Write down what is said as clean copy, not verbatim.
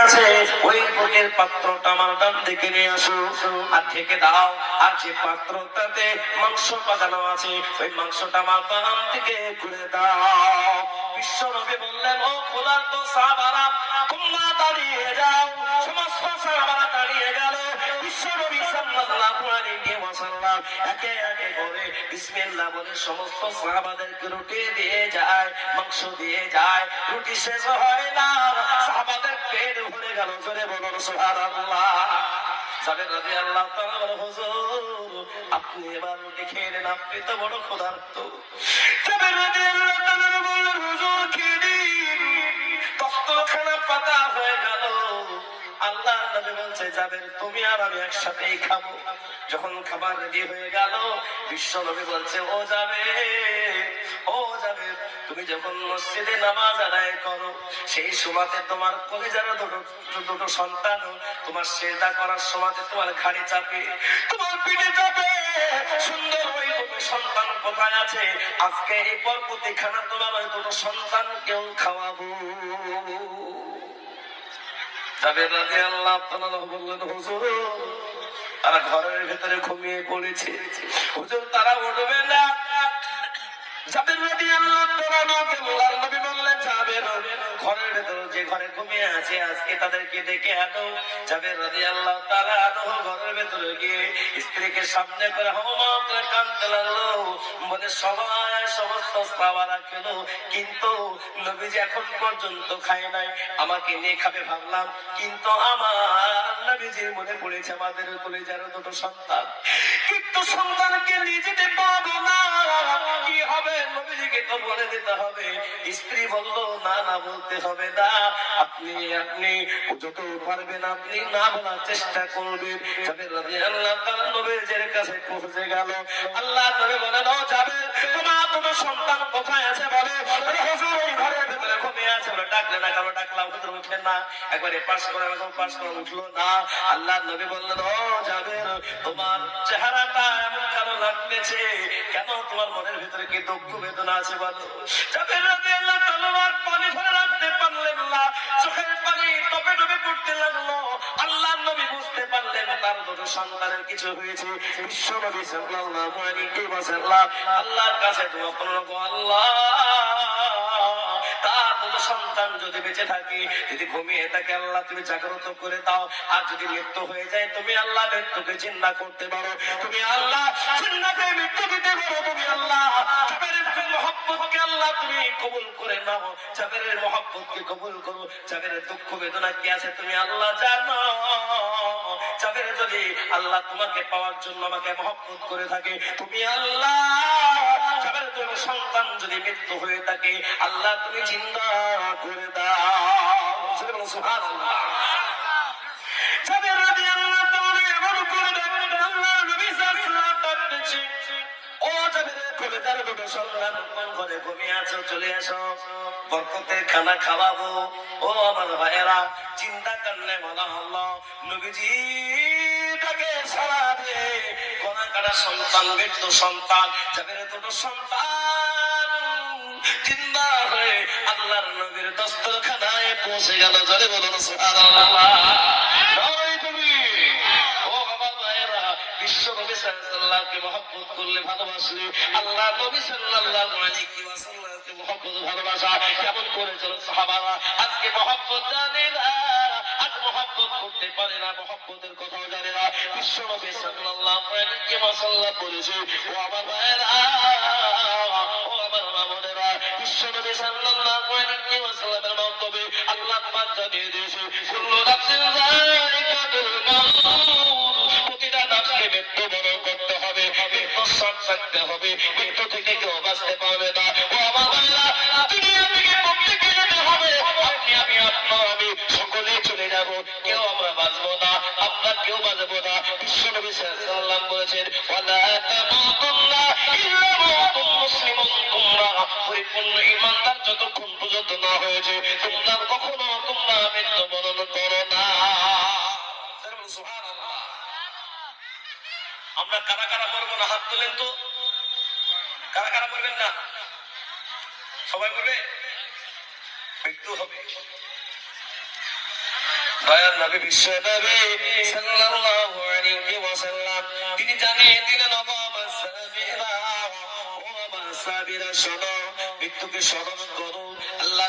আছে ওই ভোগের পাত্রটা আমার ডান দিকে নিয়ে আসো আর ঢেকে দাও। আর যে পাত্রটাতে মাংস পাকানো আছে ওই মাংসটা আমার বাম দিকে ঘুরে দাও। বিশ্ব নবী বললেন, ও খোদার তো সাহাবারা তোমরা দাঁড়িয়ে যাও। সমস্ত সাহাবারা দাঁড়িয়ে গেল। বিশ্ব নবী সাল্লাল্লাহু আলাইহি ওয়াসাল্লাম একে একে করে বিসমিল্লাহ বলে সমস্ত সাহাবাদেরকে রুটি দিয়ে যায়, মাংস দিয়ে যায়। রুটি শেষ হয় না, সাহাবাদের পেট ভরে গেল। জোরে বলুন সুবহানাল্লাহ। জাবের রাদিয়াল্লাহু তাআলা বলে, হুজুর আপনি এবার রুটি খেয়ে নেন, আপনি তো বড় ক্ষুধার্ত। জাবের রাদিয়াল্লাহু তাআলা বললেন, হুজুর খেয়ে নিন। তখতখানা পাতা হয়ে গেল। আল্লাহ নবী বলছে, জাবের তুমি আর আমি একসাথেই খাবো। যখন খাবার রেডি হয়ে গেল, বিশ্ব নবী বলছে, ও জাবের তুমি যখন মসজিদে নামাজ আদায় করো সেই সময়তে তোমার কলিজার দুটো সন্তান তোমার সেজদা করার সময়তে তোমার ঘাড়ে চাপে, তোমার পিঠে চাপে। সুন্দর ওই দুটো সন্তান কোথায় আছে? আজকে এই পরপতি খানা তোমার ওই দুটো সন্তানকেও খাওয়াবো। জাবের রাদিয়াল্লাহু তাআলা বললেন, হুজুর তারা ঘরের ভিতরে ঘুমিয়ে পড়েছে, হুজুর তারা উঠবে না। জাবের রাদিয়াল্লাহু তাআলা আল্লাহর নবী বললেন, জাবের ঘরের ভিতরে যে ঘরে ঘুমিয়ে আছে আজকে তাদেরকে ডেকে আনো। জাবের রাদিয়াল্লাহু তাআলা ঘরের ভিতরে গিয়ে স্ত্রীকে সামনে করে হাওমা করে কাঁদতে লাগলো। বলে, সমস্ত সাহাবারা খেলো কিন্তু নবীজি এখন পর্যন্ত খায় নাই, আমাকে নিয়ে খাবে ভাবলাম, কিন্তু আমার নবীজির মনে পড়েছে আমাদের কলিজার দুটো সন্তান, কিন্তু সন্তানকে নিয়ে যেতে পারবো না, কি হবে? নবীজিকে তো বলে দিতে হবে। স্ত্রী বলল, না বলতে হবে না, আপনি যত পারবেন আপনি না বলার চেষ্টা করবেন। জাবের রাদিয়াল্লাহু তাআলা নবীজির কাছে পৌঁছে গেল। আল্লাহ নবী বলেন, ও জাবের তোমার দুটো সন্তান কোথায় আছে বলো? হুজুর ওই ঘরের ভিতরে ঘুমিয়ে আছে। বলে, ডাকলে না কেন? ডাকলাম হুজুর উঠে না, একবারে পাস করে উঠলো না। আল্লাহ নবী বললেন, ও জাবের তোমার চেহারাটা এমন কেন লাগতেছে? কেন তোমার মনের ভিতরে কি দুঃখ বেদনা আছে বলো? জাবের রাদিয়াল্লাহু তাআলা পানি ভরে রাখতে পারলেন না, চোখের পানি টপে টপে পড়তে লাগলো। আল্লাহ নবী বুঝতে পারলেন তার দুটো সন্তানের কিছু হয়েছে। বিশ্ব নবী সাল্লাল্লাহু আলাইহি ওয়াসাল্লাম আল্লাহর কাছে দোয়া করলেন, আল্লাহ তার দুটো সন্তান যদি বেঁচে থাকে, যদি ঘুমিয়ে থাকে আল্লাহ তুমি জাগ্রত করে দাও। আর যদি মৃত্যু হয়ে যায় তুমি আল্লাহ মৃত্যুকে চিন্তা করতে পারো, তুমি আল্লাহ চিন্তাকে মৃত্যু দিতে পারো, তুমি আল্লাহ জাবেরের মহব্বতকে আল্লাহ তুমি কবুল করে নাও, জাবেরের মহব্বতকে কবুল করো। জাবেরের দুঃখ বেদনা কি আছে তুমি আল্লাহ জানো। জাবের যদি আল্লাহ তোমাকে পাওয়ার জন্য আমাকে মহব্বত করে থাকে, তুমি আল্লাহ জাবেরের জন্য সন্তান যদি মৃত্যু হয়ে থাকে আল্লাহ তুমি জিন্দা করে দাও। সুবহানাল্লাহ। জাবের রাদিয়াল্লাহু তাআলা এমন করে ডাকলেন, আল্লাহর নবী সাল্লাল্লাহু আলাইহি ওয়াসাল্লাম ডাকতেছে, ও জাবের কলিজার দুটো সন্তান কোন ঘরে ঘুমিয়ে আছো, চলে আসো, বরকতের খানা খাওয়াবো। ও আমার ভাইয়েরা, চিন্তা করলে বলা হলো নবীজি তাকে সারা দিয়ে কোনা কাটা সন্তান, মৃত্যু সন্তান, জাবের দুটো সন্তান জিন্দা হয়ে আল্লাহর নবীর দস্তরখানায় পৌঁছে গেল। জোরে বলুন সুবহানাল্লাহ। বিশ্ব নবী সাল্লাল্লাহু মহব্বত করলে ভালোবাসলে আল্লাহ নবী সাল্লাল্লাহু আলাইহি ওয়াসাল্লামকে মহব্বত ভালোবাসা কেমন করে চলো সাহাবারা। আজকে মহব্বত জানে না, আজ মহব্বত করতে পারে না, মহব্বতের কথাও জানে না। বিশ্ব নবী সাল্লাল্লাহু আলাইহি ওয়াসাল্লাম বলেছে, ও আমার ভাইয়েরা, ও আমার মামুনেরা, বিশ্ব নবী সাল্লাল্লাহু আলাইহি ওয়াসাল্লামের মন্তব্যে আল্লাহ পাক জানিয়ে দিয়েছে, কুল্লু নাফসিন যায়িকাতুল মাউত, প্রতিটা নাফসকে মৃত্যু বরণ করতে হবে, মৃত্যু স্বাদ থাকতে হবে, মৃত্যু থেকে কেউ বাঁচতে পারবে না। ও আমার ভাইয়েরা, দুনিয়া থেকে প্রত্যেকে যেতে হবে, আপনি আমি আমি সকলে চলে যাব, কেউ আমরা বাঁচবো না, আমরা কেউ বাঁচবো না। বিশ্ব নবী সাল্লাল্লাহু আলাইহি ওয়াসাল্লাম বলেছেন, ওয়ালা তামুতুন্না ইল্লা ওয়ান্তুম মুসলিমুন, তোমরা পরিপূর্ণ ঈমানদার যতক্ষণ পর্যন্ত না হয়েছে তোমরা কখনো তোমরা মৃত্যুবরণ করো না। সুবহানাল্লাহ। আমরা কারা কারা মরবো না? হাত তোলেন তো। কারা কারা মরবেন না? সবাই মরবে, মৃত্যু হবে। দয়ার নবী বিশ্ব নবী সাল্লাল্লাহু আলাইহি ওয়াসাল্লাম তিনি জানিয়ে দিলেন ওগো আমার সাহাবীরা, ও আমার সাহাবীরা শোনো, মৃত্যুকে স্মরণ করো। আল্লাহ